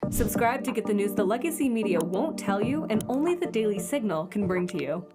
Subscribe to get the news the legacy media won't tell you and only the Daily Signal can bring to you.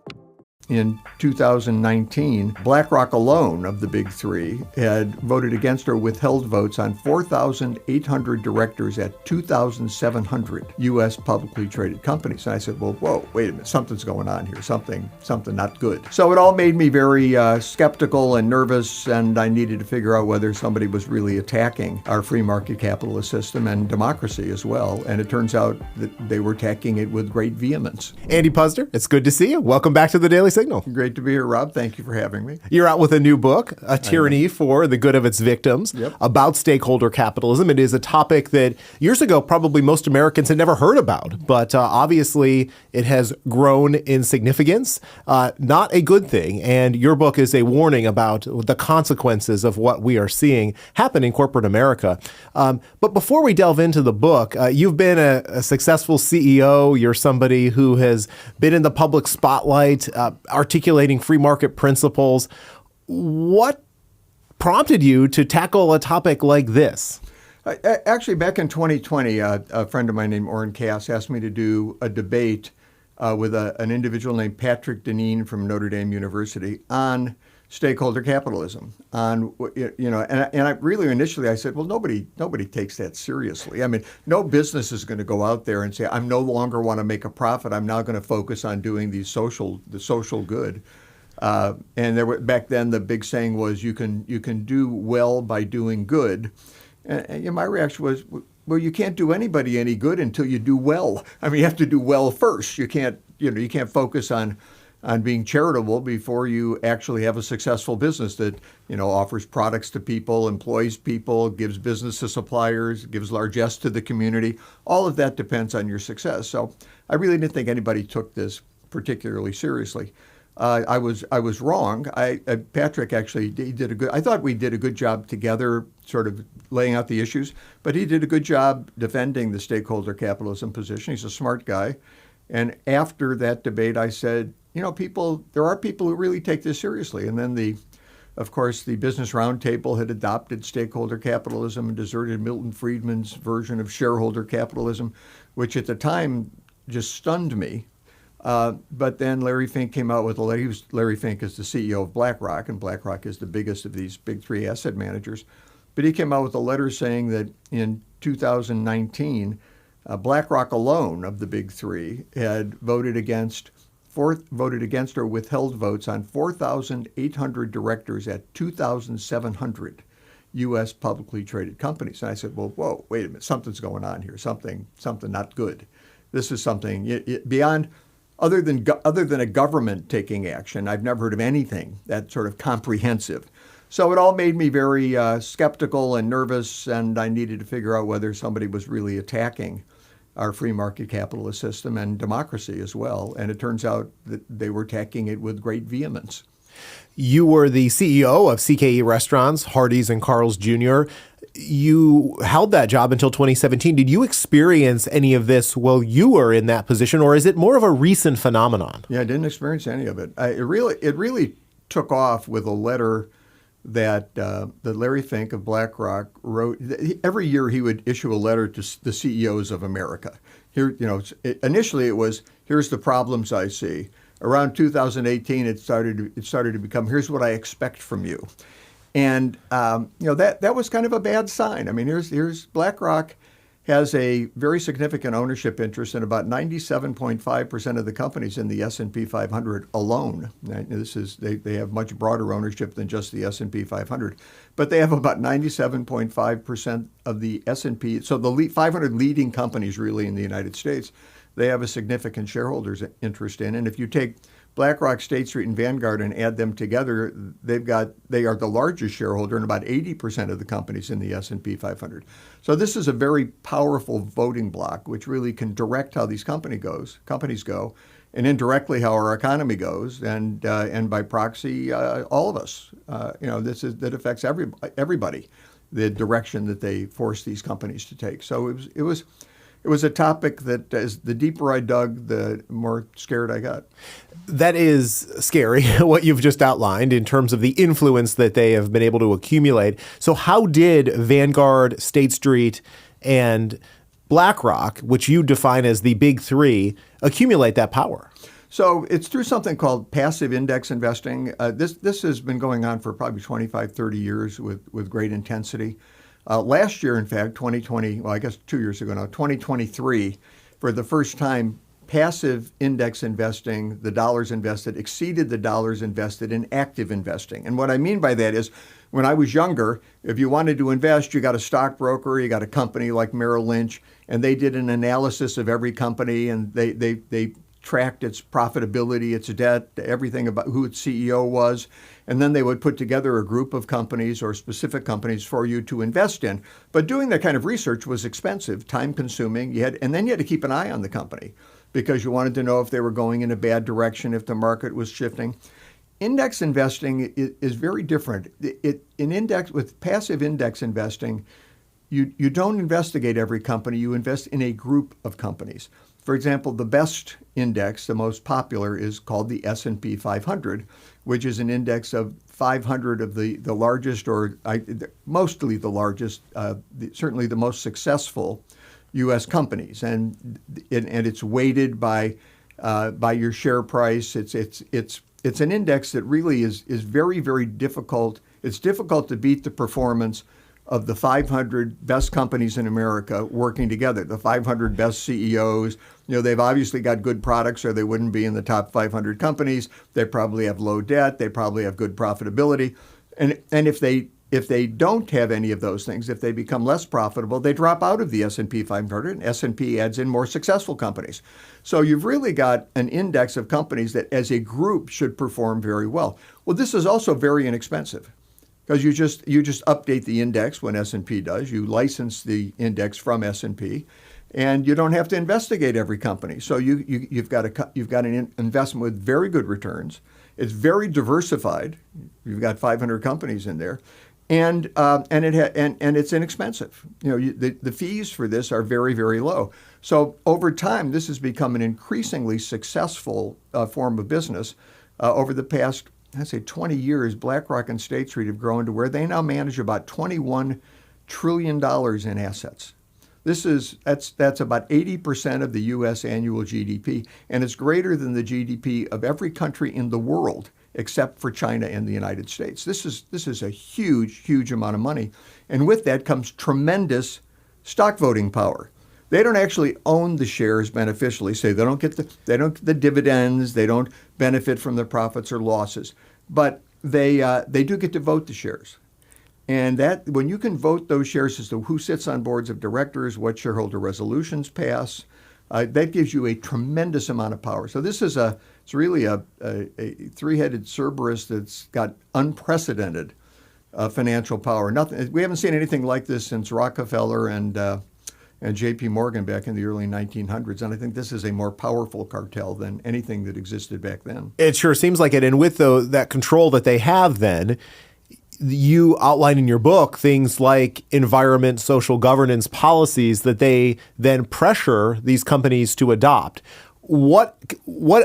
In 2019, BlackRock alone of the big three had voted against or withheld votes on 4,800 directors at 2,700 U.S. publicly traded companies. And I said, well, whoa, wait a minute, something's going on here, something not good. So it all made me very skeptical and nervous, and I needed to figure out whether somebody was really attacking our free market capitalist system and democracy as well. And it turns out that they were attacking it with great vehemence. Andy Puzder, it's good to see you. Welcome back to the Daily Signal. Great to be here, Rob. Thank you for having me. You're out with a new book, A Tyranny for the Good of Its Victims, about stakeholder capitalism. It is a topic that years ago probably most Americans had never heard about, but obviously it has grown in significance. Not a good thing. And your book is a warning about the consequences of what we are seeing happen in corporate America. But before we delve into the book, you've been a successful CEO. You're somebody who has been in the public spotlight, articulating free market principles. What prompted you to tackle a topic like this? Actually, back in 2020, a friend of mine named Orrin Cass asked me to do a debate with an individual named Patrick Deneen from Notre Dame University on stakeholder capitalism. And I really initially I said, well, nobody takes that seriously. I mean, no business is going to go out there and say, I'm no longer want to make a profit. I'm now going to focus on doing the social good. And back then the big saying was, you can do well by doing good. And my reaction was, well, you can't do anybody any good until you do well. I mean, you have to do well first. You can't focus on being charitable before you actually have a successful business that, offers products to people, employs people, gives business to suppliers, gives largesse to the community. All of that depends on your success. So I really didn't think anybody took this particularly seriously. I was wrong. Patrick actually I thought we did a good job together sort of laying out the issues, but he did a good job defending the stakeholder capitalism position. He's a smart guy. And after that debate, I said, there are people who really take this seriously. And then of course, the Business Roundtable had adopted stakeholder capitalism and deserted Milton Friedman's version of shareholder capitalism, which at the time just stunned me. But then Larry Fink came out with a letter. Larry Fink is the CEO of BlackRock, and BlackRock is the biggest of these big three asset managers. But he came out with a letter saying that in 2019, BlackRock alone of the big three had voted against or withheld votes on 4,800 directors at 2,700 U.S. publicly traded companies. And I said, well, whoa, wait a minute, something's going on here, something not good. This is something beyond, other than a government taking action. I've never heard of anything that's sort of comprehensive. So it all made me very skeptical and nervous, and I needed to figure out whether somebody was really attacking our free market capitalist system and democracy as well. And it turns out that they were attacking it with great vehemence. You were the CEO of CKE Restaurants, Hardee's and Carl's Jr. You held that job until 2017. Did you experience any of this while you were in that position, or is it more of a recent phenomenon? Yeah, I didn't experience any of it. It really took off with a letter that Larry Fink of BlackRock wrote. Every year he would issue a letter to the CEOs of America. Initially it was, here's the problems I see. Around 2018, it started to become, here's what I expect from you. And that was kind of a bad sign. I mean, here's BlackRock has a very significant ownership interest in about 97.5% of the companies in the S&P 500 alone. They have much broader ownership than just the S&P 500, but they have about 97.5% of the S&P. So the 500 leading companies really in the United States, they have a significant shareholders interest in. And if you take BlackRock, State Street, and Vanguard and add them together, they are the largest shareholder in about 80% of the companies in the S&P 500. So this is a very powerful voting bloc, which really can direct how these companies go, and indirectly how our economy goes, and by proxy, all of us. That affects everybody, the direction that they force these companies to take. So it was a topic that, as the deeper I dug, the more scared I got. That is scary, what you've just outlined in terms of the influence that they have been able to accumulate. So how did Vanguard, State Street, and BlackRock, which you define as the big three, accumulate that power? So it's through something called passive index investing. This has been going on for probably 25, 30 years with great intensity. Last year, in fact, 2020, well, I guess 2 years ago now, 2023, for the first time, passive index investing, the dollars invested, exceeded the dollars invested in active investing. And what I mean by that is, when I was younger, if you wanted to invest, you got a stockbroker, you got a company like Merrill Lynch, and they did an analysis of every company, and they tracked its profitability, its debt, everything about who its CEO was. And then they would put together a group of companies or specific companies for you to invest in. But doing that kind of research was expensive, time consuming. And then you had to keep an eye on the company because you wanted to know if they were going in a bad direction, if the market was shifting. Index investing is very different. With passive index investing, you don't investigate every company, you invest in a group of companies. For example, the best index, the most popular, is called the S&P 500, which is an index of 500 of the largest, mostly the largest, certainly the most successful U.S. companies, and it's weighted by your share price. It's an index that really is very, very difficult. It's difficult to beat the performance of the 500 best companies in America working together, the 500 best CEOs. They've obviously got good products or they wouldn't be in the top 500 companies. They probably have low debt. They probably have good profitability. And if they don't have any of those things, if they become less profitable, they drop out of the S&P 500, and S&P adds in more successful companies. So you've really got an index of companies that as a group should perform very well. Well, this is also very inexpensive, because you just update the index when S&P does. You license the index from S&P, and you don't have to investigate every company. So you've got an investment with very good returns. It's very diversified. You've got 500 companies in there, and it's inexpensive. The fees for this are very, very low. So over time, this has become an increasingly successful form of business. Over the past, I'd say 20 years, BlackRock and State Street have grown to where they now manage about $21 trillion in assets. That's about 80% of the U.S. annual GDP, and it's greater than the GDP of every country in the world except for China and the United States. This is a huge, huge amount of money, and with that comes tremendous stock voting power. They don't actually own the shares beneficially, say they don't get the dividends, they don't benefit from the profits or losses, but they do get to vote the shares. And that when you can vote those shares as to who sits on boards of directors, what shareholder resolutions pass, that gives you a tremendous amount of power. So it's really a three-headed Cerberus that's got unprecedented financial power. We haven't seen anything like this since Rockefeller and J.P. Morgan back in the early 1900s. And I think this is a more powerful cartel than anything that existed back then. It sure seems like it. And with that control that they have then, you outline in your book things like environment, social governance policies that they then pressure these companies to adopt. What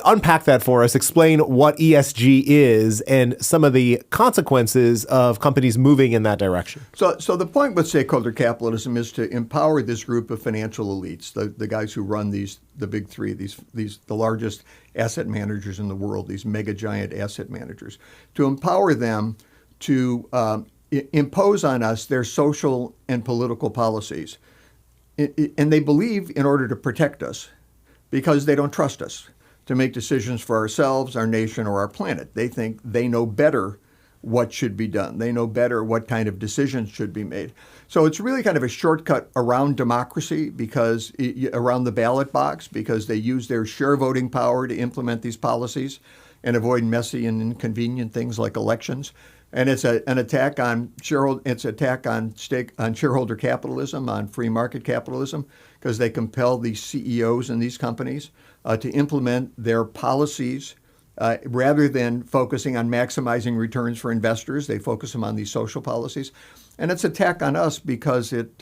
unpack that for us? Explain what ESG is and some of the consequences of companies moving in that direction. So the point with stakeholder capitalism is to empower this group of financial elites, the guys who run the big three, the largest asset managers in the world, these mega giant asset managers, to empower them to impose on us their social and political policies. And they believe in order to protect us, because they don't trust us to make decisions for ourselves, our nation, or our planet. They think they know better what should be done. They know better what kind of decisions should be made. So it's really kind of a shortcut around democracy, because around the ballot box, because they use their share voting power to implement these policies and avoid messy and inconvenient things like elections. And it's an attack on shareholder capitalism, on free market capitalism, because they compel these CEOs in these companies to implement their policies rather than focusing on maximizing returns for investors. They focus them on these social policies, and it's an attack on us because it's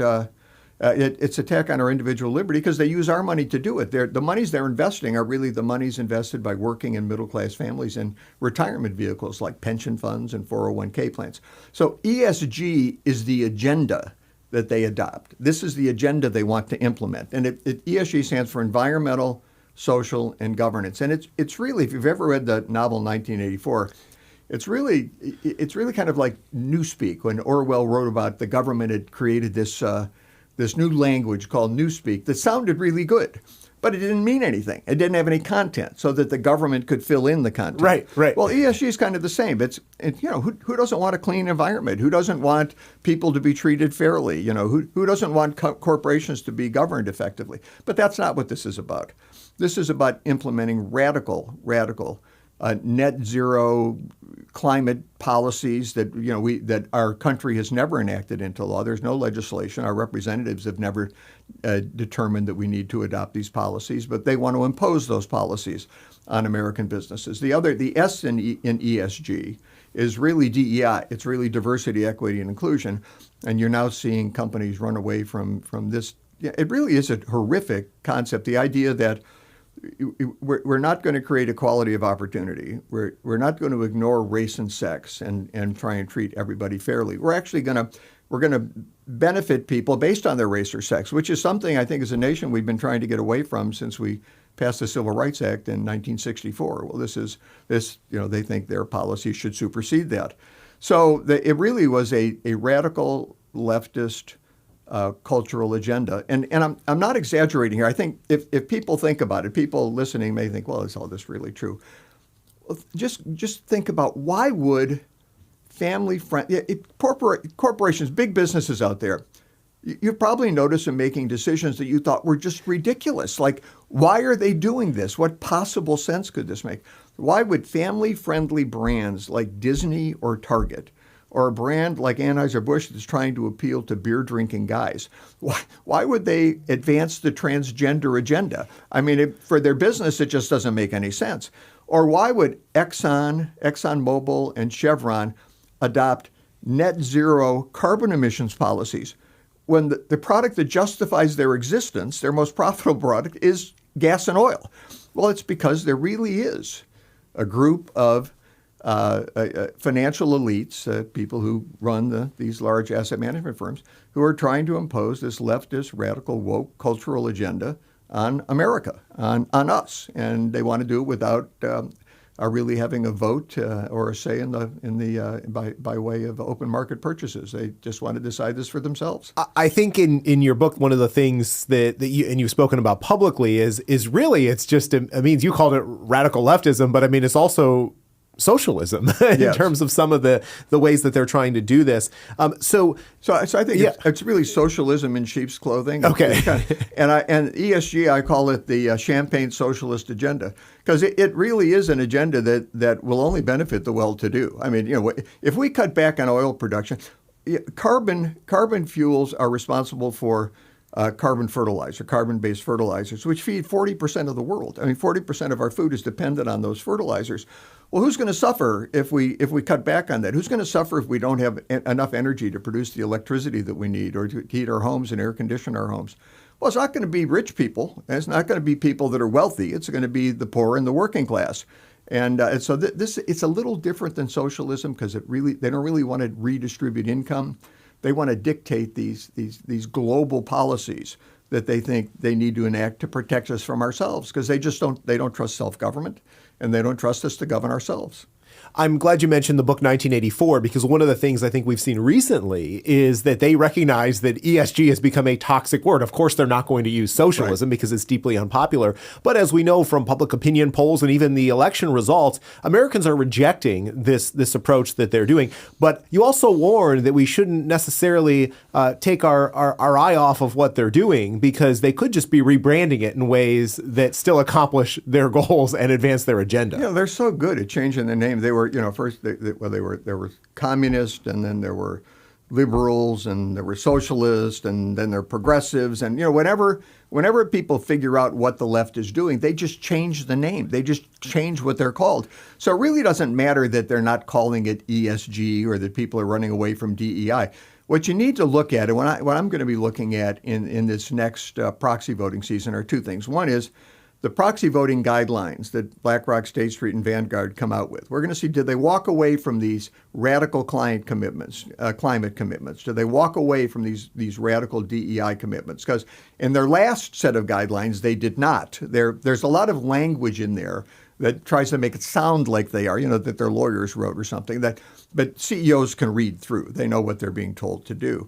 an attack on our individual liberty, because they use our money to do it. The monies they're investing are really the monies invested by working and middle-class families in retirement vehicles like pension funds and 401k plans. So ESG is the agenda that they adopt. This is the agenda they want to implement. And ESG stands for environmental, social, and governance. And it's really, if you've ever read the novel 1984, it's really kind of like Newspeak, when Orwell wrote about the government had created this new language called Newspeak that sounded really good. But it didn't mean anything. It didn't have any content, so that the government could fill in the content. Right. Well, ESG is kind of the same. Who doesn't want a clean environment? Who doesn't want people to be treated fairly? Who doesn't want corporations to be governed effectively? But that's not what this is about. This is about implementing radical net zero climate policies that our country has never enacted into law. There's no legislation. Our representatives have never determined that we need to adopt these policies, but they want to impose those policies on American businesses. The S in ESG is really DEI. It's really diversity, equity, and inclusion. And you're now seeing companies run away from this. It really is a horrific concept. The idea that we're not going to create equality of opportunity. We're not going to ignore race and sex and try and treat everybody fairly. We're actually going to benefit people based on their race or sex, which is something I think as a nation we've been trying to get away from since we passed the Civil Rights Act in 1964. Well, they think their policy should supersede that. So it really was a radical leftist cultural agenda. And I'm not exaggerating here. I think if people think about it, people listening may think, well, is all this really true? Well, just think about, why would corporations, big businesses out there, you've probably noticed them making decisions that you thought were just ridiculous. Like, why are they doing this? What possible sense could this make? Why would family-friendly brands like Disney or Target, or a brand like Anheuser-Busch that's trying to appeal to beer-drinking guys, why would they advance the transgender agenda? I mean, for their business, it just doesn't make any sense. Or why would ExxonMobil, and Chevron adopt net zero carbon emissions policies when the product that justifies their existence, their most profitable product, is gas and oil? Well, it's because there really is a group of financial elites, people who run these large asset management firms, who are trying to impose this leftist, radical, woke cultural agenda on America, on us, and they want to do it without really having a vote or a say by way of open market purchases. They just want to decide this for themselves. I think in your book, one of the things that you've spoken about publicly is really, it's just, it means you called it radical leftism, but I mean, it's also socialism in terms of some of the ways that they're trying to do this. So I think it's really socialism in sheep's clothing. Okay. And ESG, I call it the champagne socialist agenda, because it really is an agenda that will only benefit the well-to-do. I mean, if we cut back on oil production, carbon fuels are responsible for carbon-based fertilizers, which feed 40% of the world. I mean, 40% of our food is dependent on those fertilizers. Well, who's going to suffer if we cut back on that? Who's going to suffer if we don't have enough energy to produce the electricity that we need, or to heat our homes and air condition our homes? Well, it's not going to be rich people. It's not going to be people that are wealthy. It's going to be the poor and the working class. And so it's a little different than socialism, because they don't really want to redistribute income. They want to dictate these global policies that they think they need to enact to protect us from ourselves, because they don't trust self-government, and they don't trust us to govern ourselves. I'm glad you mentioned the book 1984, because one of the things I think we've seen recently is that they recognize that ESG has become a toxic word. Of course, they're not going to use socialism because it's deeply unpopular. But as we know from public opinion polls and even the election results, Americans are rejecting this approach that they're doing. But you also warn that we shouldn't necessarily take our eye off of what they're doing, because they could just be rebranding it in ways that still accomplish their goals and advance their agenda. They're so good at changing the name. They were, first there were communists, and then there were liberals, and there were socialists, and then there were progressives, and whenever people figure out what the left is doing, they just change the name. They just change what they're called. So it really doesn't matter that they're not calling it ESG, or that people are running away from DEI. What you need to look at, and what I'm going to be looking at in this next proxy voting season, are two things. One is the proxy voting guidelines that BlackRock, State Street, and Vanguard come out with. We're going to see, did they walk away from these radical climate commitments? Do they walk away from these radical DEI commitments? Because in their last set of guidelines, they did not. There's a lot of language in there that tries to make it sound like they are, that their lawyers wrote or something. But CEOs can read through. They know what they're being told to do.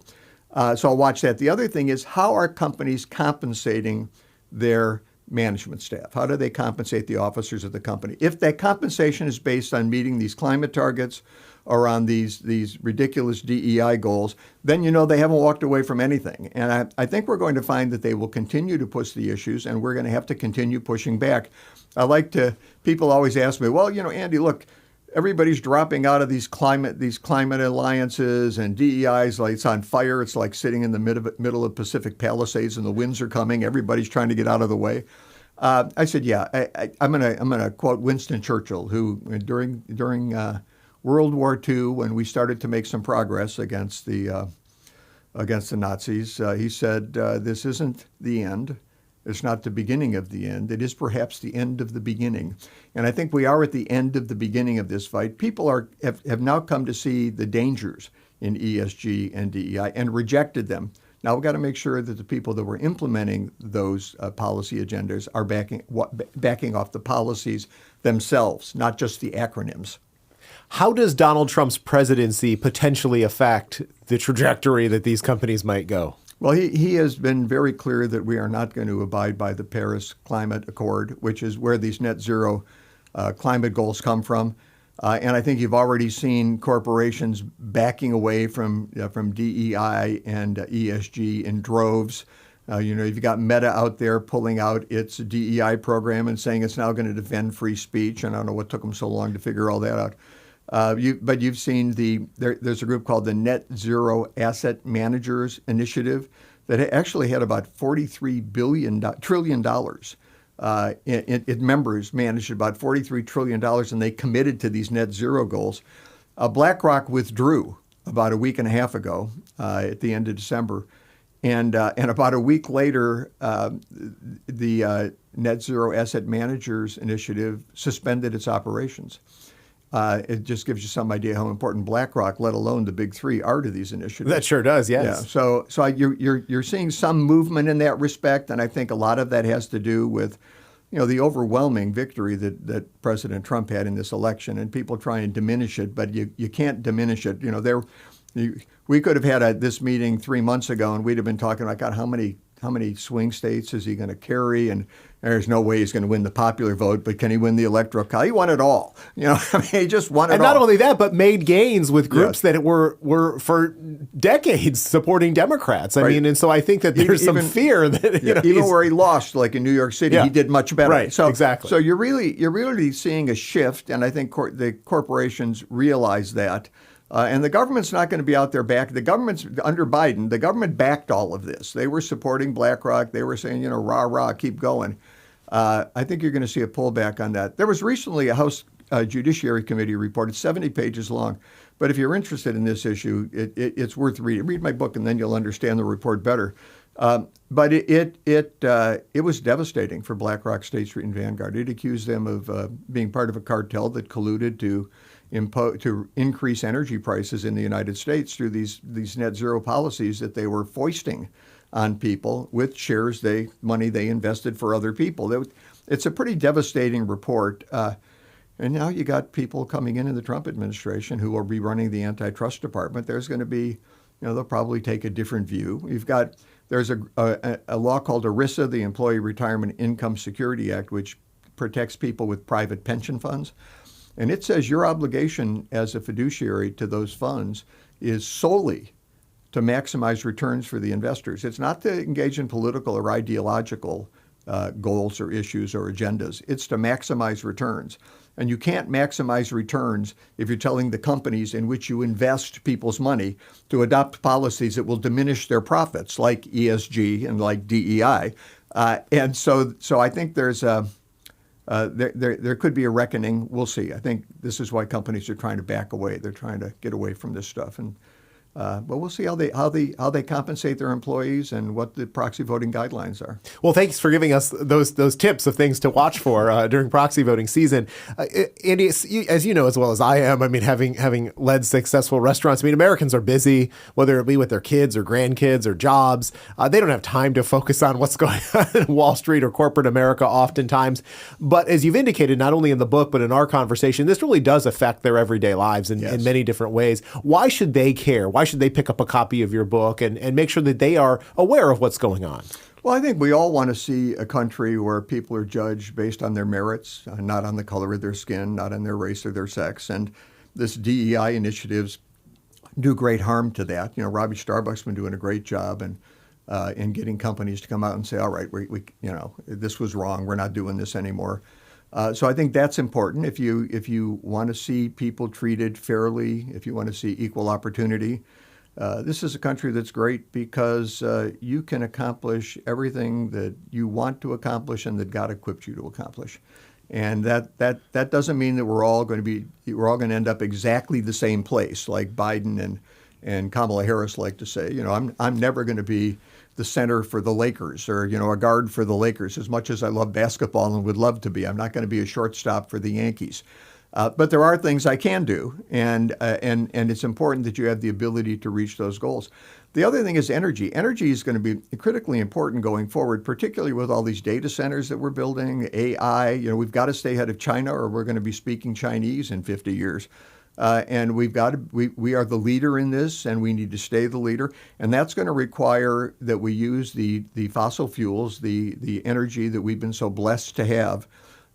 So I'll watch that. The other thing is, how are companies compensating their management staff? How do they compensate the officers of the company? If that compensation is based on meeting these climate targets or on these ridiculous DEI goals, then they haven't walked away from anything. And I think we're going to find that they will continue to push the issues, and we're going to have to continue pushing back. People always ask me, well, Andy, look, everybody's dropping out of these climate alliances, and DEI's like it's on fire. It's like sitting in the middle of Pacific Palisades and the winds are coming. Everybody's trying to get out of the way. I said, yeah, I'm gonna quote Winston Churchill, who during World War II, when we started to make some progress against the Nazis, he said, "This isn't the end. It's not the beginning of the end. It is perhaps the end of the beginning." And I think we are at the end of the beginning of this fight. People have now come to see the dangers in ESG and DEI and rejected them. Now we've got to make sure that the people that were implementing those policy agendas are backing off the policies themselves, not just the acronyms. How does Donald Trump's presidency potentially affect the trajectory that these companies might go? Well, he has been very clear that we are not going to abide by the Paris Climate Accord, which is where these net zero climate goals come from. And I think you've already seen corporations backing away from DEI and ESG in droves. You've got Meta out there pulling out its DEI program and saying it's now going to defend free speech. And I don't know what took them so long to figure all that out. But you've seen there's a group called the Net Zero Asset Managers Initiative that actually had about $43 trillion. Its members managed about $43 trillion, and they committed to these net zero goals. BlackRock withdrew about a week and a half ago at the end of December. And about a week later, the Net Zero Asset Managers Initiative suspended its operations. It just gives you some idea how important BlackRock, let alone the big three, are to these initiatives. That sure does, yes. Yeah. So you're seeing some movement in that respect, and I think a lot of that has to do with, the overwhelming victory that President Trump had in this election, and people try and diminish it, but you can't diminish it. We could have had this meeting 3 months ago, and we'd have been talking about, God, how many swing states is he going to carry? And there's no way he's going to win the popular vote, but can he win the electoral college? He won it all. He just won it all. And not only that, but made gains with groups that were for decades supporting Democrats. I mean, and so I think that there's some fear that even where he lost, like in New York City, he did much better. Right. So exactly. So you're really seeing a shift, and I think the corporations realize that. And the government's not going to be out there the government's under Biden. The government backed all of this. They were supporting BlackRock. They were saying, rah, rah, keep going. I think you're going to see a pullback on that. There was recently a House Judiciary Committee report. It's 70 pages long. But if you're interested in this issue, it's worth reading. Read my book, and then you'll understand the report better. But it was devastating for BlackRock, State Street, and Vanguard. It accused them of being part of a cartel that colluded to increase energy prices in the United States through these net zero policies that they were foisting on people with money they invested for other people. It's a pretty devastating report. And now you got people coming in the Trump administration who will be running the antitrust department. There's going to be, they'll probably take a different view. There's a law called ERISA, the Employee Retirement Income Security Act, which protects people with private pension funds. And it says your obligation as a fiduciary to those funds is solely to maximize returns for the investors. It's not to engage in political or ideological goals or issues or agendas. It's to maximize returns. And you can't maximize returns if you're telling the companies in which you invest people's money to adopt policies that will diminish their profits, like ESG and like DEI. And so I think there's there could be a reckoning. We'll see. I think this is why companies are trying to back away. They're trying to get away from this stuff. And But we'll see how they compensate their employees and what the proxy voting guidelines are. Well, thanks for giving us those tips of things to watch for during proxy voting season. Andy, as you know as well as I am, I mean, having led successful restaurants, I mean, Americans are busy, whether it be with their kids or grandkids or jobs. They don't have time to focus on what's going on in Wall Street or corporate America oftentimes. But as you've indicated, not only in the book, but in our conversation, this really does affect their everyday lives in many different ways. Why should they care? Why should they pick up a copy of your book and make sure that they are aware of what's going on? Well, I think we all want to see a country where people are judged based on their merits, not on the color of their skin, not on their race or their sex. And this DEI initiatives do great harm to that. You know, Robbie Starbuck's been doing a great job in getting companies to come out and say, all right, we this was wrong. We're not doing this anymore. So I think that's important. If you want to see people treated fairly, if you want to see equal opportunity, this is a country that's great because you can accomplish everything that you want to accomplish and that God equipped you to accomplish. And that doesn't mean that we're all going to end up exactly the same place, like Biden and Kamala Harris like to say. You know, I'm never going to be the center for the Lakers or, you know, a guard for the Lakers. As much as I love basketball and would love to be, I'm not going to be a shortstop for the Yankees. But there are things I can do, and it's important that you have the ability to reach those goals. The other thing is energy. Energy is going to be critically important going forward, particularly with all these data centers that we're building, AI. You know, we've got to stay ahead of China, or we're going to be speaking Chinese in 50 years. And we are the leader in this, and we need to stay the leader. And that's going to require that we use the fossil fuels, the energy that we've been so blessed to have,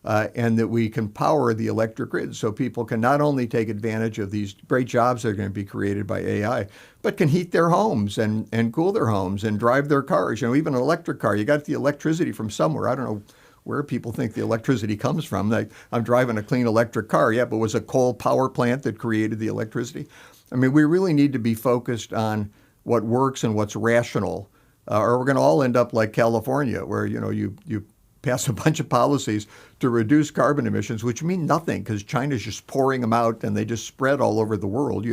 and that we can power the electric grid so people can not only take advantage of these great jobs that are going to be created by AI, but can heat their homes and cool their homes and drive their cars. You know, even an electric car, you got the electricity from somewhere. I don't know where people think the electricity comes from. Like, I'm driving a clean electric car. Yeah, but was a coal power plant that created the electricity? I mean, we really need to be focused on what works and what's rational, or we're going to all end up like California, where, you know, you pass a bunch of policies to reduce carbon emissions, which mean nothing because China's just pouring them out and they just spread all over the world.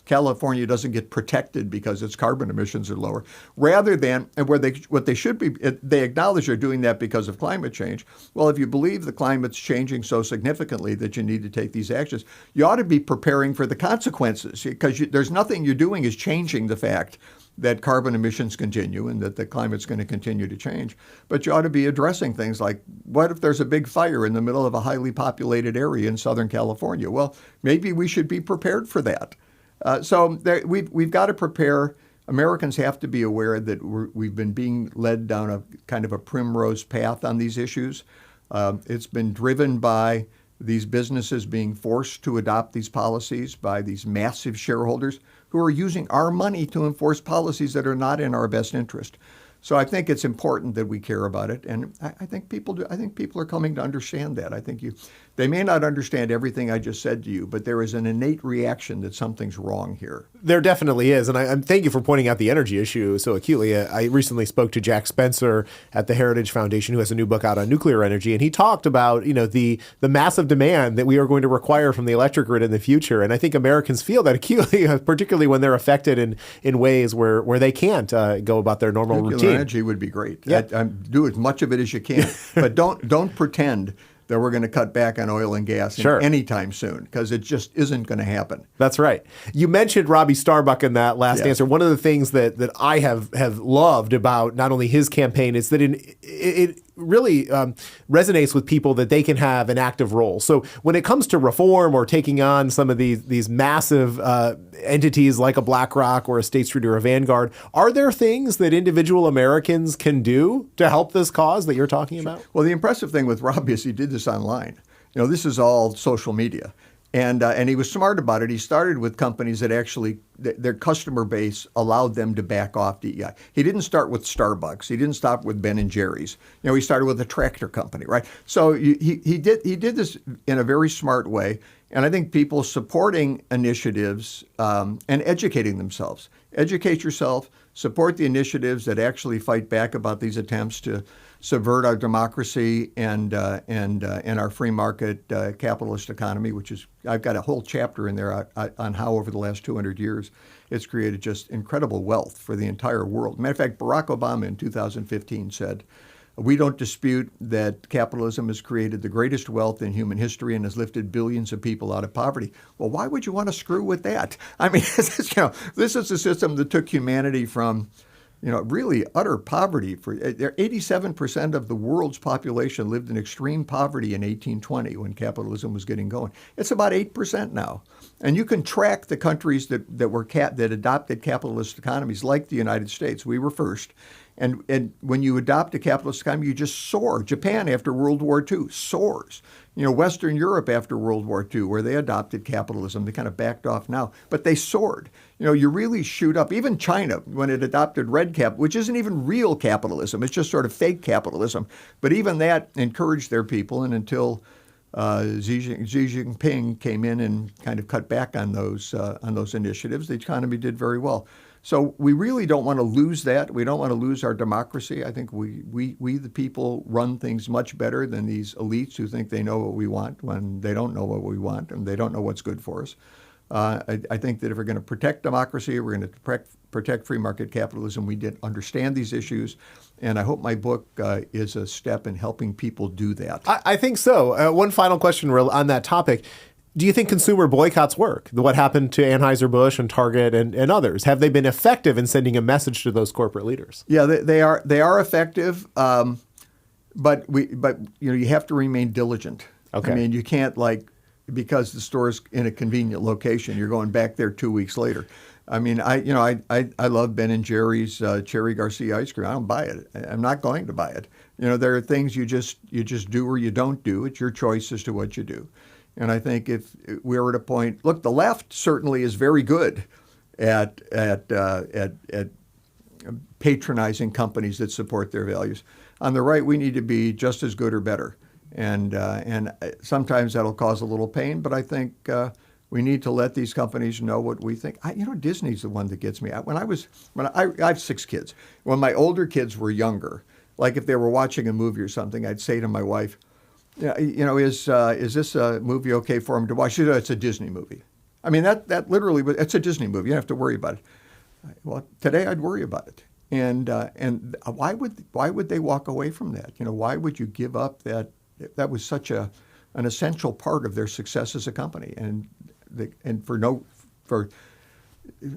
California doesn't get protected because its carbon emissions are lower. Rather than, and what they should be, they acknowledge they're doing that because of climate change. Well, if you believe the climate's changing so significantly that you need to take these actions, you ought to be preparing for the consequences, because there's nothing you're doing is changing the fact that carbon emissions continue and that the climate's going to continue to change. But you ought to be addressing things like, what if there's a big fire in the middle of a highly populated area in Southern California? Well, maybe we should be prepared for that. We've got to prepare. Americans have to be aware that we've been being led down a kind of a primrose path on these issues. It's been driven by these businesses being forced to adopt these policies by these massive shareholders who are using our money to enforce policies that are not in our best interest. So I think it's important that we care about it, and I think people do. I think people are coming to understand that. I think they may not understand everything I just said to you, but there is an innate reaction that something's wrong here. There definitely is, and I thank you for pointing out the energy issue so acutely. I recently spoke to Jack Spencer at the Heritage Foundation, who has a new book out on nuclear energy, and he talked about the massive demand that we are going to require from the electric grid in the future. And I think Americans feel that acutely, particularly when they're affected in ways where they can't go about their normal routine. Energy would be great. Yeah. Do as much of it as you can, but don't pretend that we're going to cut back on oil and gas anytime soon, because it just isn't going to happen. That's right. You mentioned Robbie Starbuck in that last answer. One of the things that I have loved about not only his campaign is that it really resonates with people that they can have an active role. So when it comes to reform or taking on some of these massive entities like a BlackRock or a State Street or a Vanguard, are there things that individual Americans can do to help this cause that you're talking about? Well, the impressive thing with Robbie is he did this online. This is all social media. And he was smart about it. He started with companies that actually, their customer base allowed them to back off DEI. He didn't start with Starbucks. He didn't stop with Ben and Jerry's. He started with a tractor company, right? So he did this in a very smart way. And I think people supporting initiatives and educating themselves. Educate yourself, support the initiatives that actually fight back about these attempts to subvert our democracy and our free market capitalist economy, which is, I've got a whole chapter in there on how over the last 200 years it's created just incredible wealth for the entire world. Matter of fact, Barack Obama in 2015 said, "We don't dispute that capitalism has created the greatest wealth in human history and has lifted billions of people out of poverty." Well, why would you want to screw with that? I mean, this is a system that took humanity from, really utter poverty. 87% of the world's population lived in extreme poverty in 1820 when capitalism was getting going. It's about 8% now. And you can track the countries that adopted capitalist economies, like the United States. We were first. And when you adopt a capitalist economy, you just soar. Japan after World War II soars. Western Europe after World War II, where they adopted capitalism, they kind of backed off now, but they soared. You really shoot up. Even China, when it adopted red cap, which isn't even real capitalism, it's just sort of fake capitalism. But even that encouraged their people, and until Xi Jinping came in and kind of cut back on those initiatives, the economy did very well. So we really don't want to lose that. We don't want to lose our democracy. I think we the people run things much better than these elites who think they know what we want when they don't know what we want and they don't know what's good for us. I think that if we're going to protect democracy, we're going to protect free market capitalism, we did understand these issues. And I hope my book is a step in helping people do that. I think so. One final question on that topic. Do you think consumer boycotts work? What happened to Anheuser-Busch and Target and others? Have they been effective in sending a message to those corporate leaders? Yeah, they are effective, but you have to remain diligent. Okay. I mean, you can't because the store's in a convenient location, you're going back there 2 weeks later. I mean, I love Ben & Jerry's Cherry Garcia ice cream. I don't buy it. I'm not going to buy it. There are things you just do or you don't do. It's your choice as to what you do. And I think if we're at a point, look, the left certainly is very good at patronizing companies that support their values. On the right, we need to be just as good or better. And sometimes that'll cause a little pain, but I think we need to let these companies know what we think. Disney's the one that gets me. I have 6 kids. When my older kids were younger, like if they were watching a movie or something, I'd say to my wife, is this a movie okay for them to watch? She said, it's a Disney movie. I mean, that literally, it's a Disney movie. You don't have to worry about it. Well, today I'd worry about it. And why would they walk away from that? Why would you give up that? That was such an essential part of their success as a company, and for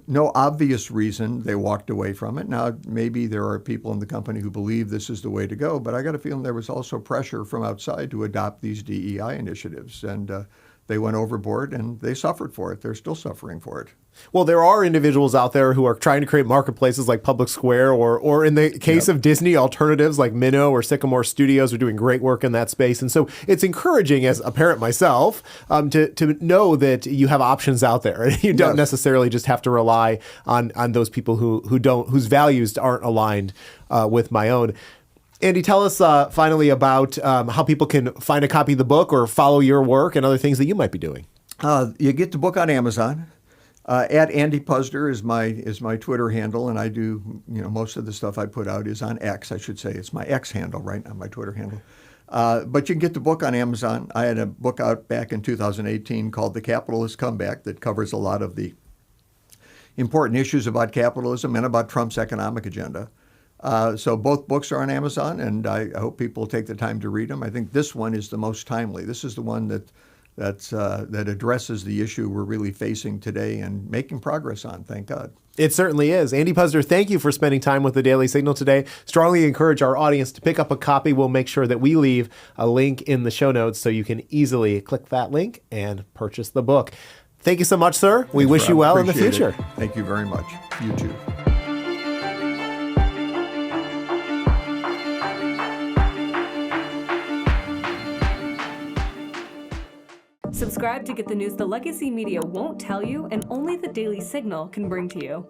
no obvious reason, they walked away from it. Now, maybe there are people in the company who believe this is the way to go, but I got a feeling there was also pressure from outside to adopt these DEI initiatives, and they went overboard, and they suffered for it. They're still suffering for it. Well, there are individuals out there who are trying to create marketplaces like Public Square, or in the case of Disney, alternatives like Minnow or Sycamore Studios are doing great work in that space. And so it's encouraging, as a parent myself, to know that you have options out there. You don't necessarily just have to rely on those people whose values aren't aligned with my own. Andy, tell us finally about how people can find a copy of the book or follow your work and other things that you might be doing. You get the book on Amazon. At Andy Puzder is my Twitter handle, and I do most of the stuff I put out is on X. I should say it's my X handle, right, not my Twitter handle. But you can get the book on Amazon. I had a book out back in 2018 called The Capitalist Comeback that covers a lot of the important issues about capitalism and about Trump's economic agenda. So both books are on Amazon, and I hope people take the time to read them. I think this one is the most timely. This is the one that addresses the issue we're really facing today and making progress on, thank God. It certainly is. Andy Puzder, thank you for spending time with the Daily Signal today. Strongly encourage our audience to pick up a copy. We'll make sure that we leave a link in the show notes so you can easily click that link and purchase the book. Thank you so much, sir. We wish you well in the future. It. Thank you very much. You too. Subscribe to get the news the legacy media won't tell you and only the Daily Signal can bring to you.